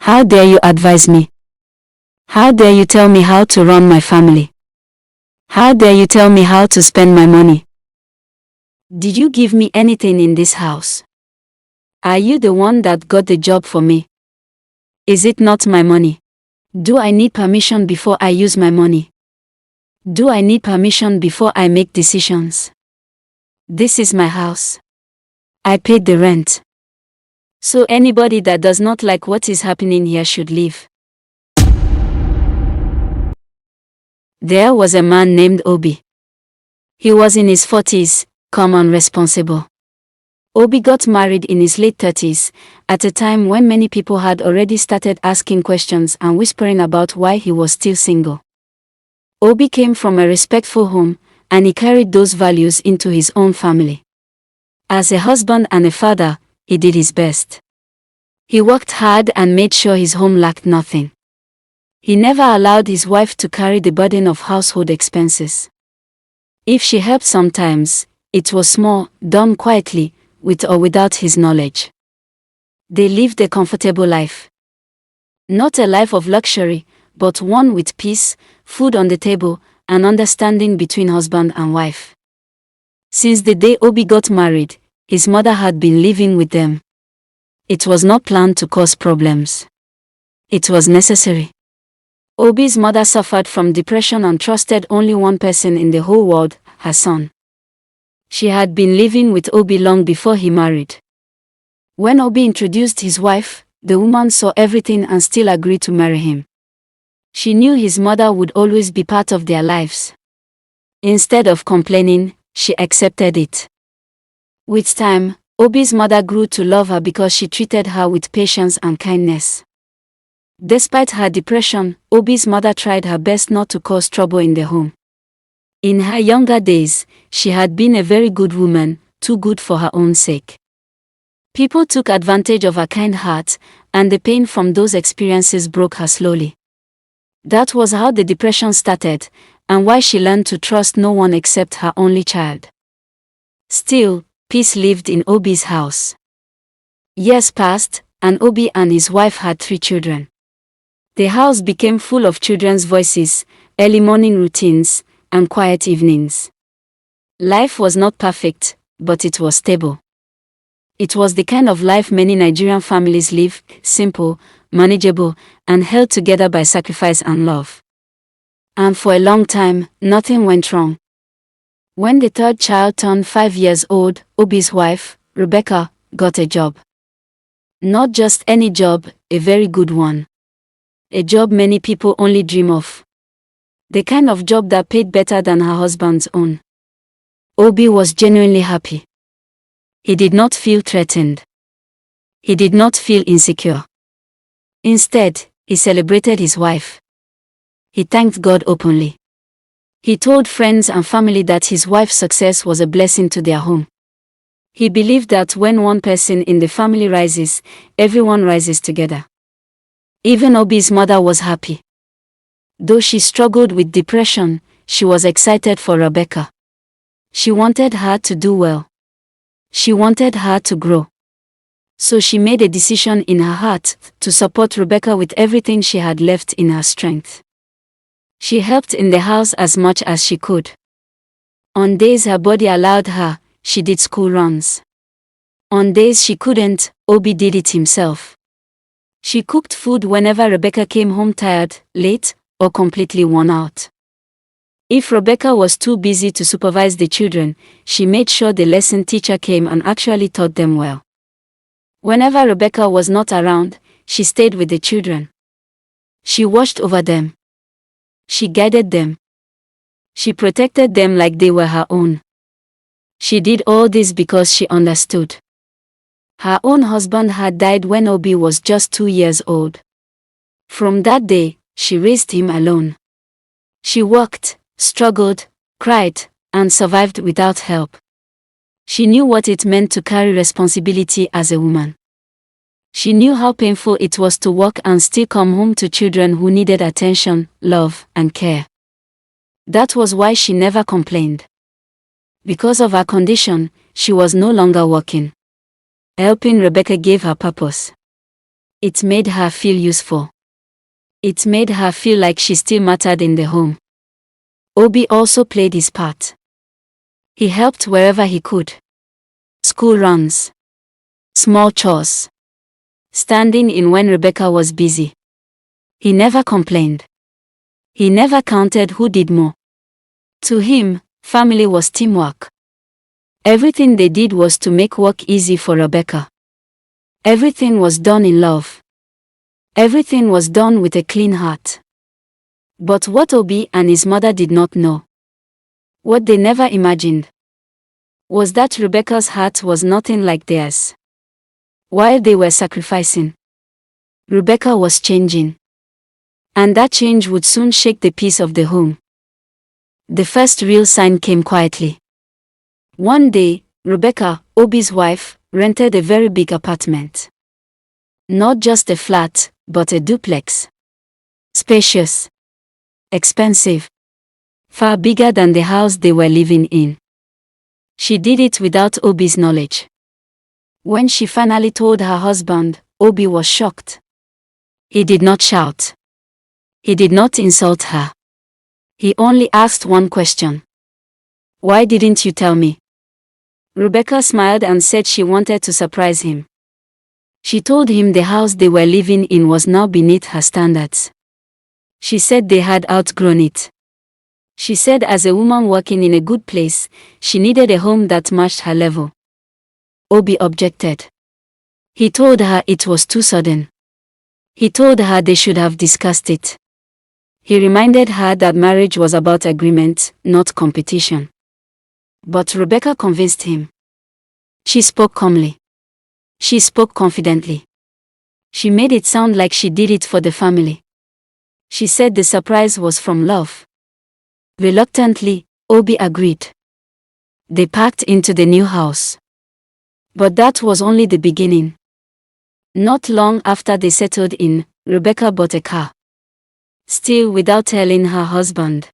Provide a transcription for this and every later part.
How dare you advise me? How dare you tell me how to run my family? How dare you tell me how to spend my money? Did you give me anything in this house? Are you the one that got the job for me? Is it not my money? Do I need permission before I use my money? Do I need permission before I make decisions? This is my house. I paid the rent. So anybody that does not like what is happening here should leave. There was a man named Obi. He was in his 40s, calm and responsible. Obi got married in his late 30s, at a time when many people had already started asking questions and whispering about why he was still single. Obi came from a respectful home, and he carried those values into his own family. As a husband and a father, he did his best. He worked hard and made sure his home lacked nothing. He never allowed his wife to carry the burden of household expenses. If she helped sometimes, it was small, done quietly, with or without his knowledge. They lived a comfortable life. Not a life of luxury, but one with peace, food on the table, and understanding between husband and wife. Since the day Obi got married, his mother had been living with them. It was not planned to cause problems. It was necessary. Obi's mother suffered from depression and trusted only one person in the whole world, her son. She had been living with Obi long before he married. When Obi introduced his wife, the woman saw everything and still agreed to marry him. She knew his mother would always be part of their lives. Instead of complaining, she accepted it. With time, Obi's mother grew to love her because she treated her with patience and kindness. Despite her depression, Obi's mother tried her best not to cause trouble in the home. In her younger days, she had been a very good woman, too good for her own sake. People took advantage of her kind heart, and the pain from those experiences broke her slowly. That was how the depression started, and why she learned to trust no one except her only child. Still, peace lived in Obi's house. Years passed, and Obi and his wife had 3 children. The house became full of children's voices, early morning routines, and quiet evenings. Life was not perfect, but it was stable. It was the kind of life many Nigerian families live, simple, manageable, and held together by sacrifice and love. And for a long time, nothing went wrong. When the 3rd child turned 5 years old, Obi's wife, Rebecca, got a job. Not just any job, a very good one. A job many people only dream of. The kind of job that paid better than her husband's own. Obi was genuinely happy. He did not feel threatened. He did not feel insecure. Instead, he celebrated his wife. He thanked God openly. He told friends and family that his wife's success was a blessing to their home. He believed that when one person in the family rises, everyone rises together. Even Obi's mother was happy. Though she struggled with depression, she was excited for Rebecca. She wanted her to do well. She wanted her to grow. So she made a decision in her heart to support Rebecca with everything she had left in her strength. She helped in the house as much as she could. On days her body allowed her, she did school runs. On days she couldn't, Obi did it himself. She cooked food whenever Rebecca came home tired, late, or completely worn out. If Rebecca was too busy to supervise the children, she made sure the lesson teacher came and actually taught them well. Whenever Rebecca was not around, she stayed with the children. She watched over them. She guided them. She protected them like they were her own. She did all this because she understood. Her own husband had died when Obi was just 2 years old. From that day, she raised him alone. She worked, struggled, cried, and survived without help. She knew what it meant to carry responsibility as a woman. She knew how painful it was to work and still come home to children who needed attention, love, and care. That was why she never complained. Because of her condition, she was no longer working. Helping Rebecca gave her purpose. It made her feel useful. It made her feel like she still mattered in the home. Obi also played his part. He helped wherever he could. School runs. Small chores. Standing in when Rebecca was busy. He never complained. He never counted who did more. To him, family was teamwork. Everything they did was to make work easy for Rebecca. Everything was done in love. Everything was done with a clean heart. But what Obi and his mother did not know, what they never imagined, was that Rebecca's heart was nothing like theirs. While they were sacrificing, Rebecca was changing. And that change would soon shake the peace of the home. The first real sign came quietly. One day, Rebecca, Obi's wife, rented a very big apartment. Not just a flat, but a duplex. Spacious. Expensive. Far bigger than the house they were living in. She did it without Obi's knowledge. When she finally told her husband, Obi was shocked. He did not shout. He did not insult her. He only asked one question. Why didn't you tell me? Rebecca smiled and said she wanted to surprise him. She told him the house they were living in was now beneath her standards. She said they had outgrown it. She said as a woman working in a good place, she needed a home that matched her level. Obi objected. He told her it was too sudden. He told her they should have discussed it. He reminded her that marriage was about agreement, not competition. But Rebecca convinced him. She spoke calmly. She spoke confidently. She made it sound like she did it for the family. She said the surprise was from love. Reluctantly, Obi agreed. They packed into the new house. But that was only the beginning. Not long after they settled in, Rebecca bought a car. Still without telling her husband.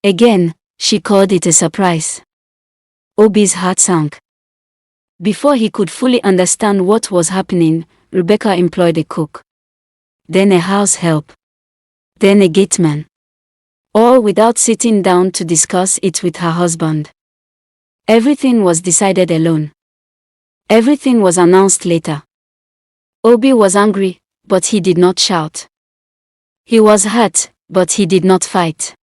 Again, she called it a surprise. Obi's heart sank. Before he could fully understand what was happening, Rebecca employed a cook. Then a house help. Then a gateman. All without sitting down to discuss it with her husband. Everything was decided alone. Everything was announced later. Obi was angry, but he did not shout. He was hurt, but he did not fight.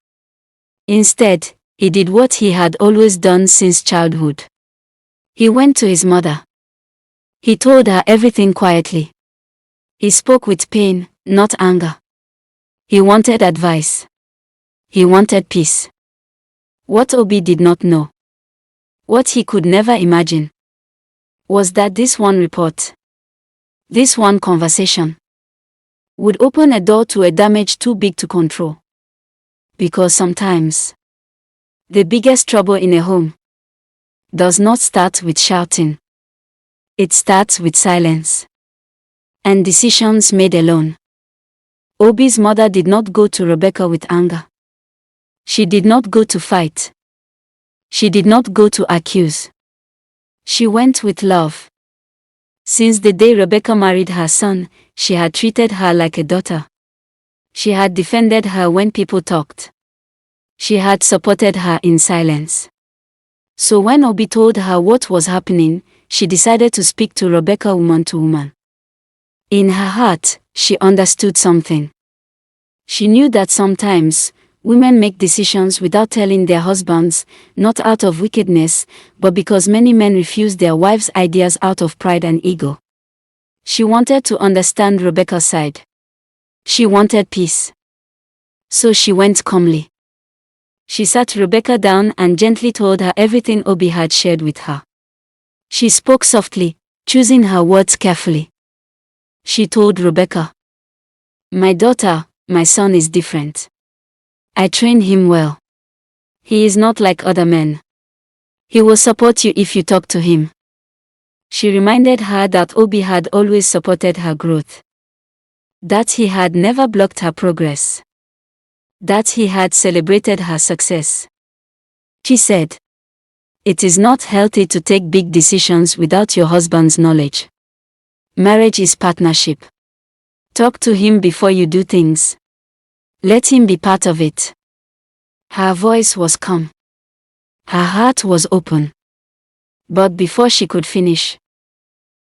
Instead, he did what he had always done since childhood. He went to his mother. He told her everything quietly. He spoke with pain, not anger. He wanted advice. He wanted peace. What Obi did not know, what he could never imagine, was that this one report, this one conversation, would open a door to a damage too big to control. Because sometimes, the biggest trouble in a home does not start with shouting. It starts with silence. And decisions made alone. Obi's mother did not go to Rebecca with anger. She did not go to fight. She did not go to accuse. She went with love. Since the day Rebecca married her son, she had treated her like a daughter. She had defended her when people talked. She had supported her in silence. So when Obi told her what was happening, she decided to speak to Rebecca woman to woman. In her heart, she understood something. She knew that sometimes, women make decisions without telling their husbands, not out of wickedness, but because many men refuse their wives' ideas out of pride and ego. She wanted to understand Rebecca's side. She wanted peace. So she went calmly. She sat Rebecca down and gently told her everything Obi had shared with her. She spoke softly, choosing her words carefully. She told Rebecca, "My daughter, my son is different. I train him well. He is not like other men. He will support you if you talk to him." She reminded her that Obi had always supported her growth. That he had never blocked her progress. That he had celebrated her success. She said, "It is not healthy to take big decisions without your husband's knowledge. Marriage is partnership. Talk to him before you do things. Let him be part of it. Her voice was calm. Her heart was open. But before she could finish,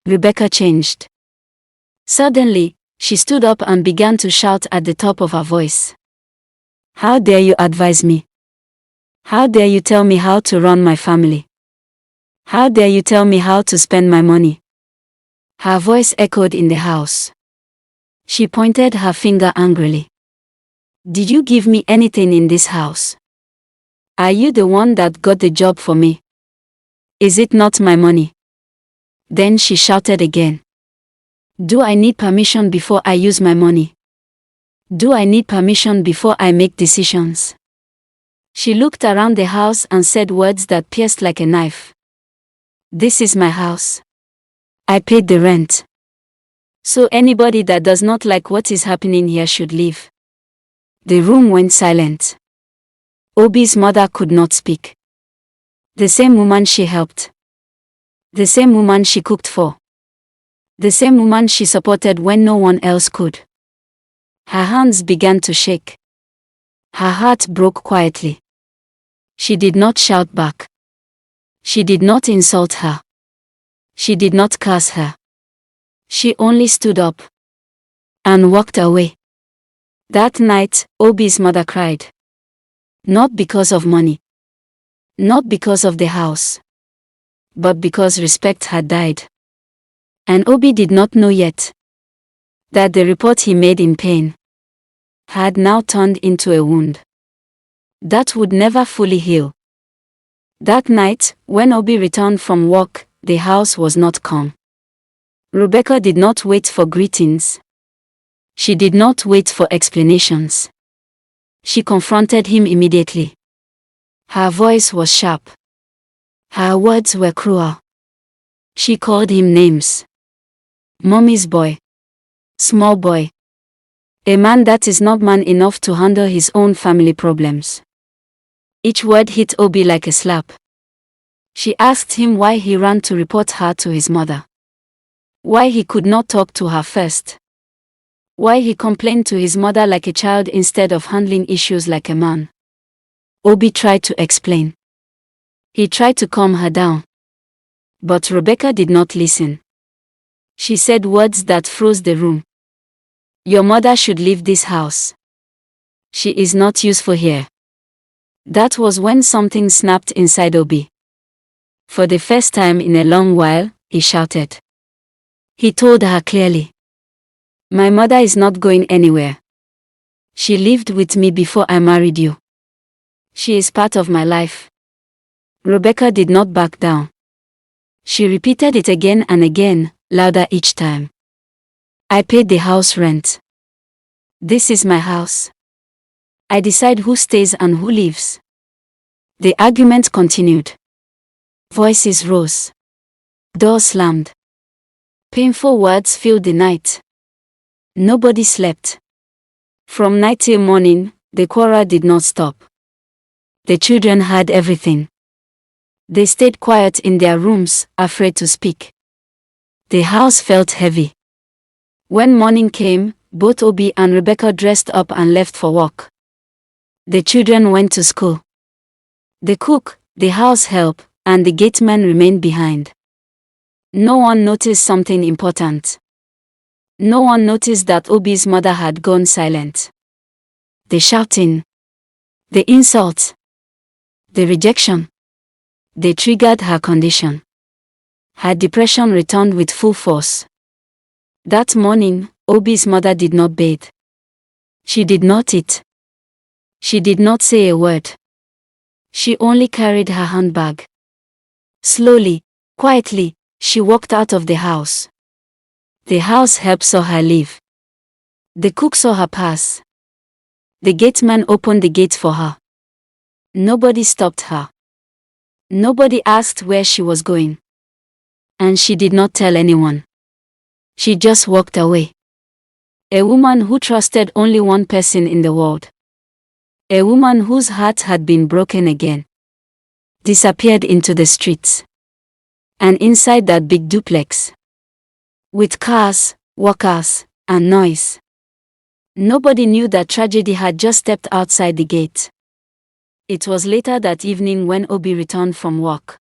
Rebecca changed. Suddenly, she stood up and began to shout at the top of her voice. How dare you advise me? How dare you tell me how to run my family? How dare you tell me how to spend my money? Her voice echoed in the house. She pointed her finger angrily. Did you give me anything in this house? Are you the one that got the job for me? Is it not my money? Then she shouted again. Do I need permission before I use my money? Do I need permission before I make decisions? She looked around the house and said words that pierced like a knife. This is my house. I paid the rent. So anybody that does not like what is happening here should leave. The room went silent. Obi's mother could not speak. The same woman she helped. The same woman she cooked for. The same woman she supported when no one else could. Her hands began to shake. Her heart broke quietly. She did not shout back. She did not insult her. She did not curse her. She only stood up and walked away. That night, Obi's mother cried. Not because of money. Not because of the house. But because respect had died. And Obi did not know yet that the report he made in pain had now turned into a wound that would never fully heal. That night, when Obi returned from work, the house was not calm. Rebecca did not wait for greetings. She did not wait for explanations. She confronted him immediately. Her voice was sharp. Her words were cruel. She called him names. Mommy's boy. Small boy. A man that is not man enough to handle his own family problems. Each word hit Obi like a slap. She asked him why he ran to report her to his mother. Why he could not talk to her first. Why he complained to his mother like a child instead of handling issues like a man. Obi tried to explain. He tried to calm her down. But Rebecca did not listen. She said words that froze the room. Your mother should leave this house. She is not useful here. That was when something snapped inside Obi. For the first time in a long while, he shouted. He told her clearly. My mother is not going anywhere. She lived with me before I married you. She is part of my life. Rebecca did not back down. She repeated it again and again, louder each time. I paid the house rent. This is my house. I decide who stays and who leaves. The argument continued. Voices rose. Doors slammed. Painful words filled the night. Nobody slept. From night till morning, the quarrel did not stop. The children had everything. They stayed quiet in their rooms, afraid to speak. The house felt heavy. When morning came, both Obi and Rebecca dressed up and left for work. The children went to school. The cook, the house help, and the gateman remained behind. No one noticed something important. No one noticed that Obi's mother had gone silent. The shouting, the insults, the rejection. They triggered her condition. Her depression returned with full force. That morning, Obi's mother did not bathe. She did not eat. She did not say a word. She only carried her handbag. Slowly, quietly, she walked out of the house. The house help saw her leave. The cook saw her pass. The gateman opened the gate for her. Nobody stopped her. Nobody asked where she was going. And she did not tell anyone. She just walked away. A woman who trusted only one person in the world. A woman whose heart had been broken again. Disappeared into the streets. And inside that big duplex. With cars, workers, and noise. Nobody knew that tragedy had just stepped outside the gate. It was later that evening when Obi returned from work.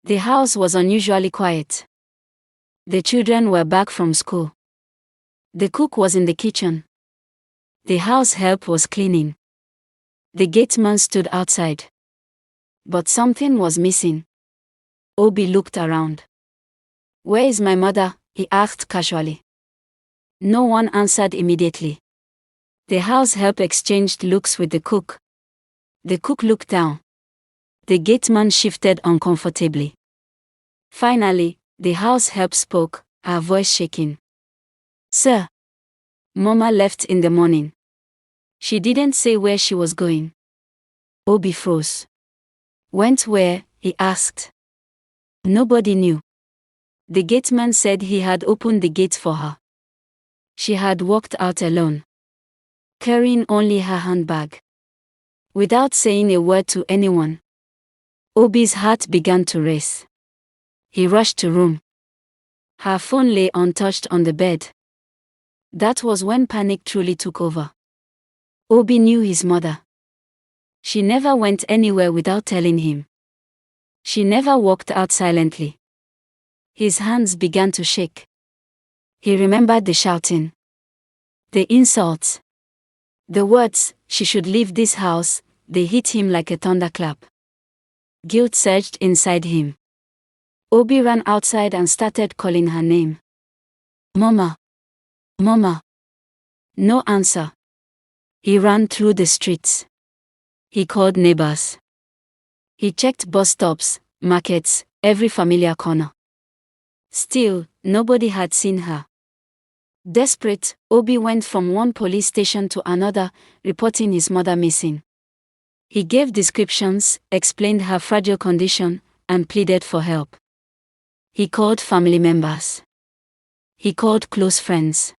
The house was unusually quiet. The children were back from school. The cook was in the kitchen. The house help was cleaning. The gateman stood outside. But something was missing. Obi looked around. "Where is my mother?" he asked casually. No one answered immediately. The house help exchanged looks with the cook. The cook looked down. The gateman shifted uncomfortably. Finally, the house help spoke, her voice shaking. "Sir, Mama left in the morning. She didn't say where she was going." Obi froze. "Went where?" he asked. Nobody knew. The gateman said he had opened the gate for her. She had walked out alone, carrying only her handbag. Without saying a word to anyone, Obi's heart began to race. He rushed to room. Her phone lay untouched on the bed. That was when panic truly took over. Obi knew his mother. She never went anywhere without telling him. She never walked out silently. His hands began to shake. He remembered the shouting, the insults, the words, "She should leave this house." They hit him like a thunderclap. Guilt surged inside him. Obi ran outside and started calling her name. "Mama! Mama!" No answer. He ran through the streets. He called neighbors. He checked bus stops, markets, every familiar corner. Still, nobody had seen her. Desperate, Obi went from one police station to another, reporting his mother missing. He gave descriptions, explained her fragile condition, and pleaded for help. He called family members. He called close friends.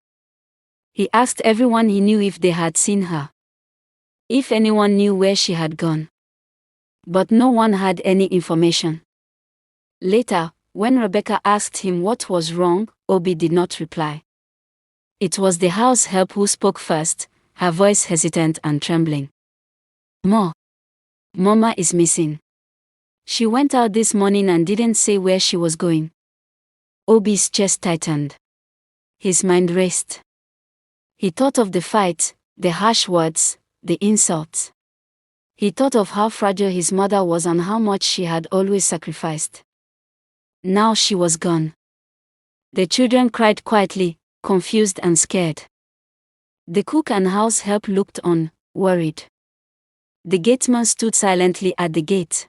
He asked everyone he knew if they had seen her, if anyone knew where she had gone. But no one had any information. Later, when Rebecca asked him what was wrong, Obi did not reply. It was the house help who spoke first, her voice hesitant and trembling. Mama is missing. She went out this morning and didn't say where she was going." Obi's chest tightened. His mind raced. He thought of the fight, the harsh words, the insults. He thought of how fragile his mother was and how much she had always sacrificed. Now she was gone. The children cried quietly, confused and scared. The cook and house help looked on, worried. The gateman stood silently at the gate.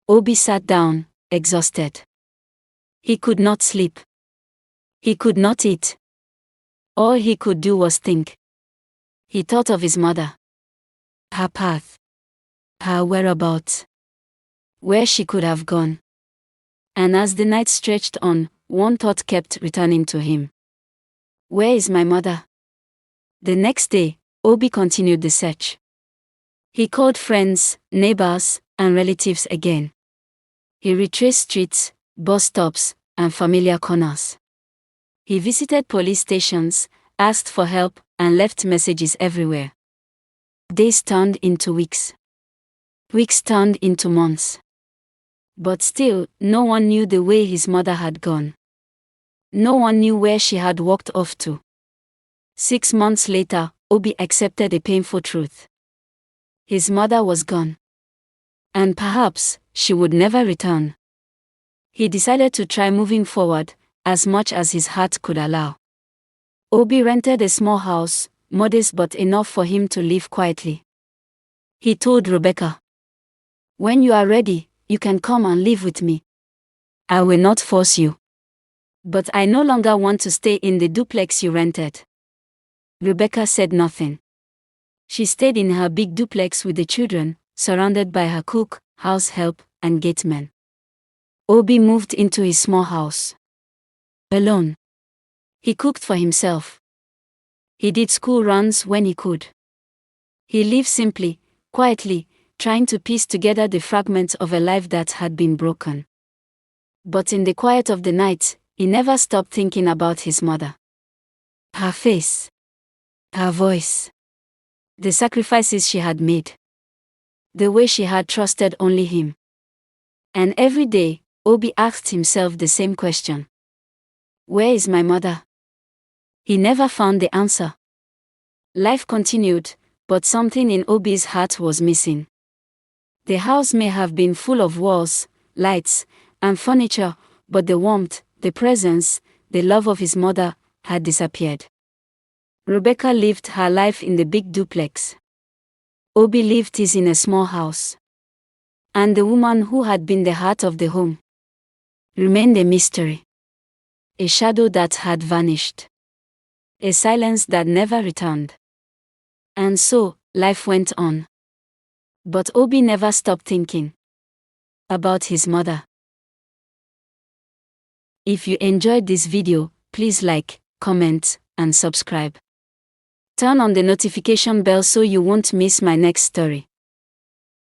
Obi sat down, exhausted. He could not sleep. He could not eat. All he could do was think. He thought of his mother, her path, her whereabouts, where she could have gone. And as the night stretched on, one thought kept returning to him. "Where is my mother?" The next day, Obi continued the search. He called friends, neighbors, and relatives again. He retraced streets, bus stops, and familiar corners. He visited police stations, asked for help, and left messages everywhere. Days turned into weeks. Weeks turned into months. But still, no one knew the way his mother had gone. No one knew where she had walked off to. 6 months later, Obi accepted a painful truth. His mother was gone. And perhaps, she would never return. He decided to try moving forward, as much as his heart could allow. Obi rented a small house, modest but enough for him to live quietly. He told Rebecca, "When you are ready, you can come and live with me. I will not force you. But I no longer want to stay in the duplex you rented." Rebecca said nothing. She stayed in her big duplex with the children, surrounded by her cook, house help, and gateman. Obi moved into his small house. Alone. He cooked for himself. He did school runs when he could. He lived simply, quietly, trying to piece together the fragments of a life that had been broken. But in the quiet of the night, he never stopped thinking about his mother. Her face. Her voice. The sacrifices she had made. The way she had trusted only him. And every day, Obi asked himself the same question. Where is my mother? He never found the answer. Life continued, but something in Obi's heart was missing. The house may have been full of walls, lights, and furniture, but the warmth, the presence, the love of his mother had disappeared. Rebecca lived her life in the big duplex. Obi lived his in a small house. And the woman who had been the heart of the home remained a mystery. A shadow that had vanished. A silence that never returned. And so, life went on. But Obi never stopped thinking about his mother. If you enjoyed this video, please like, comment, and subscribe. Turn on the notification bell so you won't miss my next story.